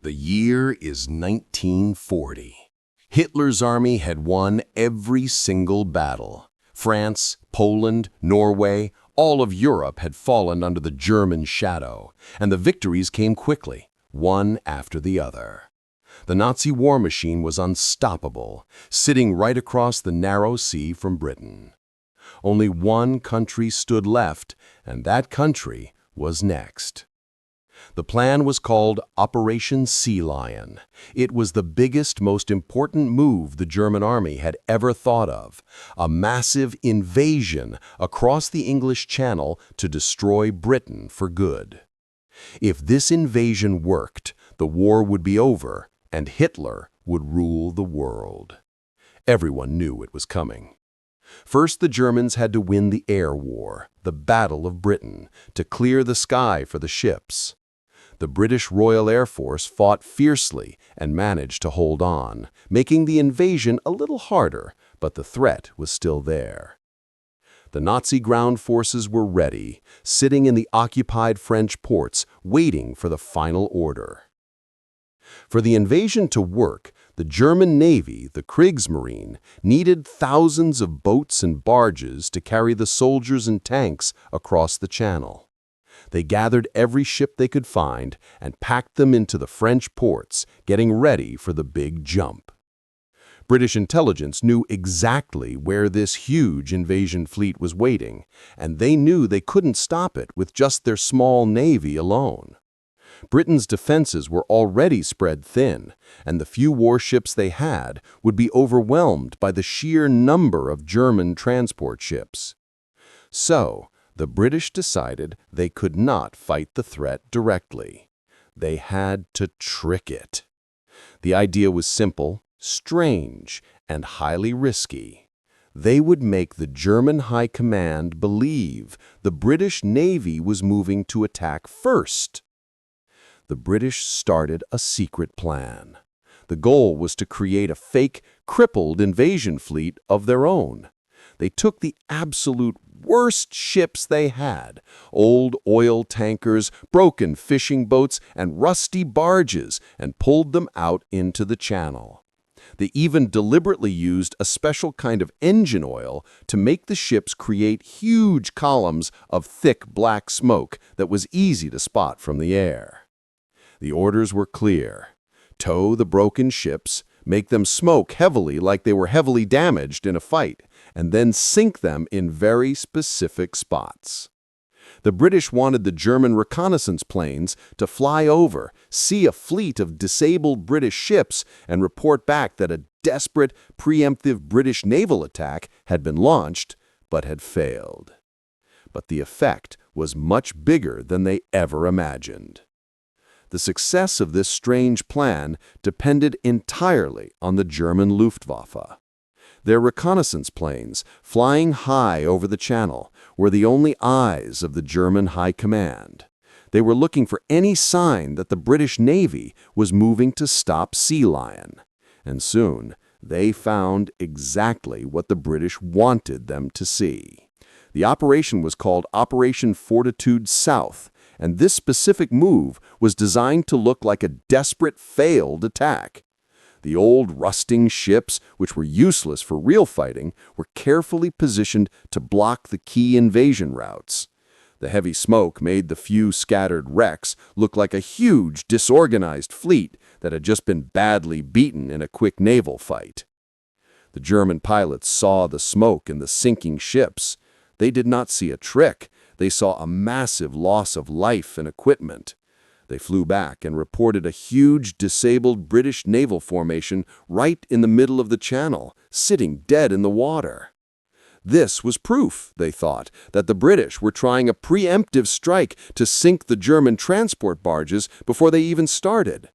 The year is 1940. Hitler's army had won every single battle. France, Poland, Norway, all of Europe had fallen under the German shadow, and the victories came quickly, one after the other. The Nazi war machine was unstoppable, sitting right across the narrow sea from Britain. Only one country stood left, and that country was next. The plan was called Operation Sea Lion. It was the biggest, most important move the German army had ever thought of, a massive invasion across the English Channel to destroy Britain for good. If this invasion worked, the war would be over, and Hitler would rule the world. Everyone knew it was coming. First, the Germans had to win the air war, the Battle of Britain, to clear the sky for the ships. The British Royal Air Force fought fiercely and managed to hold on, making the invasion a little harder, but the threat was still there. The Nazi ground forces were ready, sitting in the occupied French ports, waiting for the final order. For the invasion to work, the German Navy, the Kriegsmarine, needed thousands of boats and barges to carry the soldiers and tanks across the channel. They gathered every ship they could find and packed them into the French ports, getting ready for the big jump. British intelligence knew exactly where this huge invasion fleet was waiting, and they knew they couldn't stop it with just their small navy alone. Britain's defenses were already spread thin, and the few warships they had would be overwhelmed by the sheer number of German transport ships. So, the British decided they could not fight the threat directly. They had to trick it. The idea was simple, strange, and highly risky. They would make the German High Command believe the British Navy was moving to attack first. The British started a secret plan. The goal was to create a fake, crippled invasion fleet of their own. They took the absolute worst ships they had, old oil tankers, broken fishing boats, and rusty barges, and pulled them out into the channel. They even deliberately used a special kind of engine oil to make the ships create huge columns of thick black smoke that was easy to spot from the air. The orders were clear. Tow the broken ships, make them smoke heavily like they were heavily damaged in a fight, and then sink them in very specific spots. The British wanted the German reconnaissance planes to fly over, see a fleet of disabled British ships, and report back that a desperate, preemptive British naval attack had been launched, but had failed. But the effect was much bigger than they ever imagined. The success of this strange plan depended entirely on the German Luftwaffe. Their reconnaissance planes, flying high over the channel, were the only eyes of the German High Command. They were looking for any sign that the British Navy was moving to stop Sea Lion. And soon, they found exactly what the British wanted them to see. The operation was called Operation Fortitude South, and this specific move was designed to look like a desperate failed attack. The old rusting ships, which were useless for real fighting, were carefully positioned to block the key invasion routes. The heavy smoke made the few scattered wrecks look like a huge, disorganized fleet that had just been badly beaten in a quick naval fight. The German pilots saw the smoke in the sinking ships. They did not see a trick. They saw a massive loss of life and equipment. They flew back and reported a huge disabled British naval formation right in the middle of the channel, sitting dead in the water. This was proof, they thought, that the British were trying a preemptive strike to sink the German transport barges before they even started.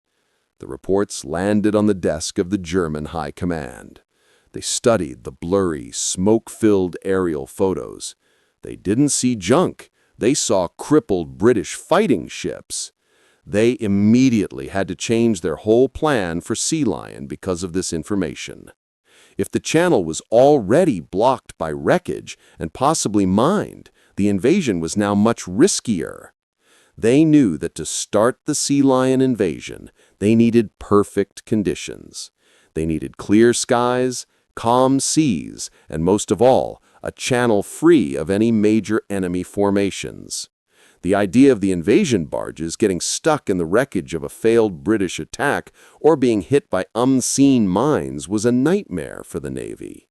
The reports landed on the desk of the German High Command. They studied the blurry, smoke-filled aerial photos. They didn't see junk. They saw crippled British fighting ships. They immediately had to change their whole plan for Sea Lion because of this information. If the channel was already blocked by wreckage and possibly mined, the invasion was now much riskier. They knew that to start the Sea Lion invasion, They needed perfect conditions. They needed clear skies, calm seas, and most of all, a channel free of any major enemy formations. The idea of the invasion barges getting stuck in the wreckage of a failed British attack or being hit by unseen mines was a nightmare for the Navy.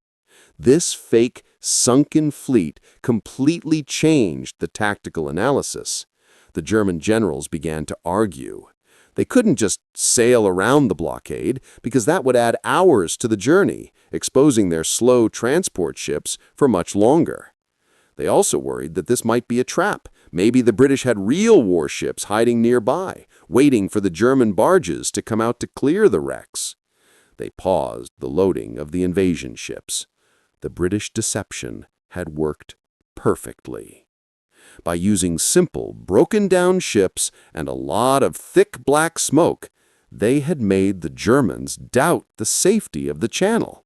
This fake, sunken fleet completely changed the tactical analysis. The German generals began to argue. They couldn't just sail around the blockade because that would add hours to the journey, exposing their slow transport ships for much longer. They also worried that this might be a trap. Maybe the British had real warships hiding nearby, waiting for the German barges to come out to clear the wrecks. They paused the loading of the invasion ships. The British deception had worked perfectly. By using simple, broken-down ships and a lot of thick black smoke, they had made the Germans doubt the safety of the channel.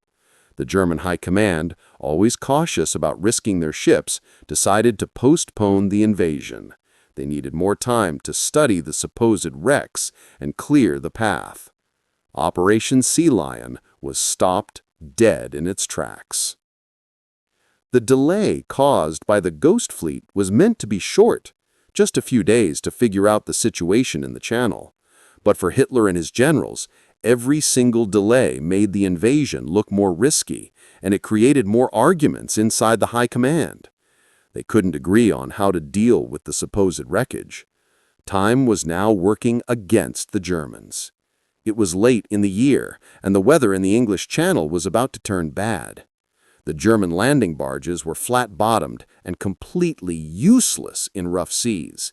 The German High Command, always cautious about risking their ships, decided to postpone the invasion. They needed more time to study the supposed wrecks and clear the path. Operation Sea Lion was stopped dead in its tracks. The delay caused by the Ghost Fleet was meant to be short, just a few days to figure out the situation in the channel. But for Hitler and his generals, every single delay made the invasion look more risky, and it created more arguments inside the High Command. They couldn't agree on how to deal with the supposed wreckage. Time was now working against the Germans. It was late in the year, and the weather in the English Channel was about to turn bad. The German landing barges were flat-bottomed and completely useless in rough seas.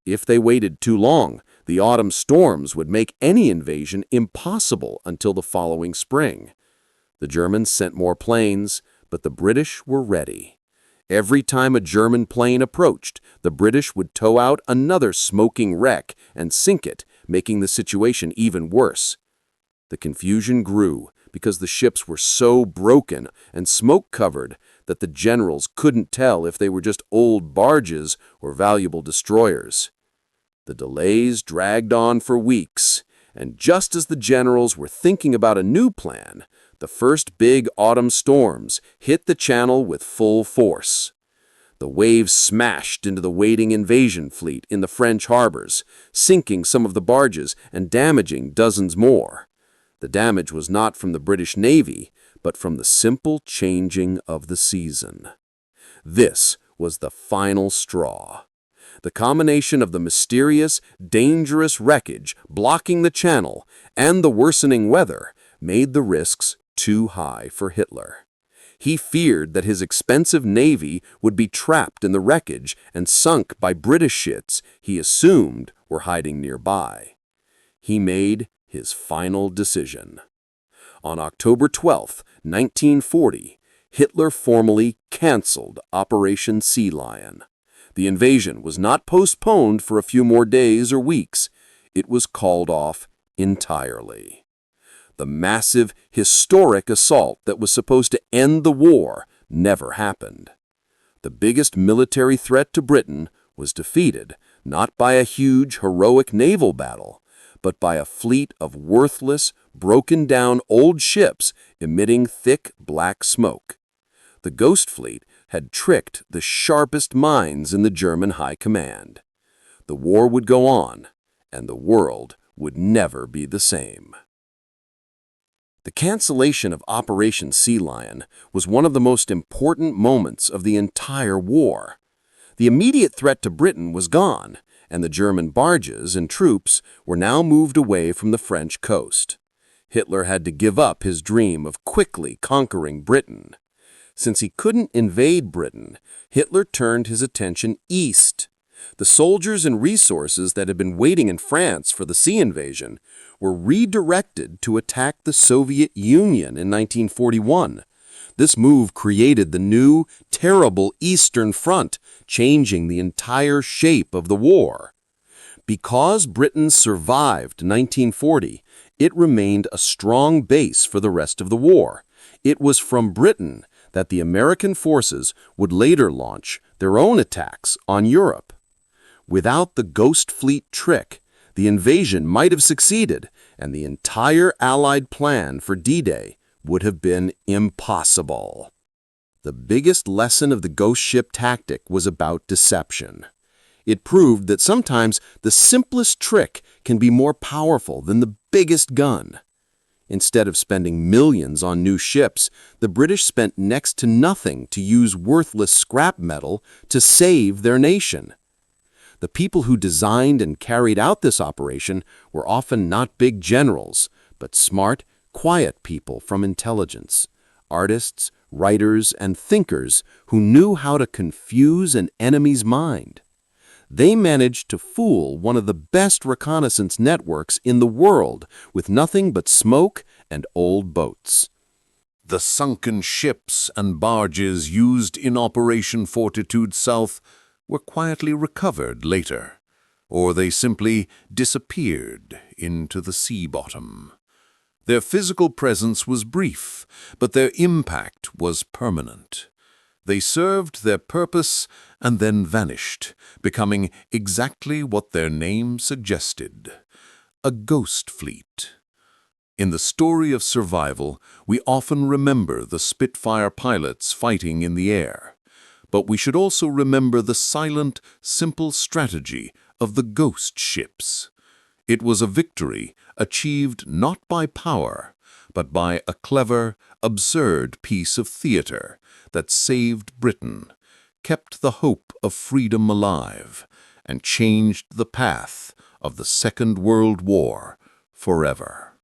If they waited too long, the autumn storms would make any invasion impossible until the following spring. The Germans sent more planes, but the British were ready. Every time a German plane approached, the British would tow out another smoking wreck and sink it, making the situation even worse. The confusion grew because the ships were so broken and smoke-covered that the generals couldn't tell if they were just old barges or valuable destroyers. The delays dragged on for weeks, and just as the generals were thinking about a new plan, the first big autumn storms hit the channel with full force. The waves smashed into the waiting invasion fleet in the French harbors, sinking some of the barges and damaging dozens more. The damage was not from the British Navy, but from the simple changing of the season. This was the final straw. The combination of the mysterious, dangerous wreckage blocking the channel and the worsening weather made the risks too high for Hitler. He feared that his expensive navy would be trapped in the wreckage and sunk by British ships he assumed were hiding nearby. He made his final decision. On October 12, 1940, Hitler formally canceled Operation Sea Lion. The invasion was not postponed for a few more days or weeks. It was called off entirely. The massive, historic assault that was supposed to end the war never happened. The biggest military threat to Britain was defeated not by a huge, heroic naval battle, but by a fleet of worthless, broken-down old ships emitting thick black smoke. The Ghost Fleet had tricked the sharpest minds in the German High Command. The war would go on, and the world would never be the same. The cancellation of Operation Sea Lion was one of the most important moments of the entire war. The immediate threat to Britain was gone, and the German barges and troops were now moved away from the French coast. Hitler had to give up his dream of quickly conquering Britain. Since he couldn't invade Britain, Hitler turned his attention east. The soldiers and resources that had been waiting in France for the sea invasion were redirected to attack the Soviet Union in 1941. This move created the new, terrible Eastern Front, changing the entire shape of the war. Because Britain survived 1940, it remained a strong base for the rest of the war. It was from Britain that the American forces would later launch their own attacks on Europe. Without the Ghost Fleet trick, the invasion might have succeeded, and the entire Allied plan for D-Day would have been impossible. The biggest lesson of the ghost ship tactic was about deception. It proved that sometimes the simplest trick can be more powerful than the biggest gun. Instead of spending millions on new ships, the British spent next to nothing to use worthless scrap metal to save their nation. The people who designed and carried out this operation were often not big generals, but smart, quiet people from intelligence, artists, writers, and thinkers who knew how to confuse an enemy's mind. They managed to fool one of the best reconnaissance networks in the world with nothing but smoke and old boats. The sunken ships and barges used in Operation Fortitude South were quietly recovered later, or they simply disappeared into the sea bottom. Their physical presence was brief, but their impact was permanent. They served their purpose and then vanished, becoming exactly what their name suggested: a ghost fleet. In the story of survival, we often remember the Spitfire pilots fighting in the air. But we should also remember the silent, simple strategy of the ghost ships. It was a victory achieved not by power, but by a clever, absurd piece of theater that saved Britain, kept the hope of freedom alive, and changed the path of the Second World War forever.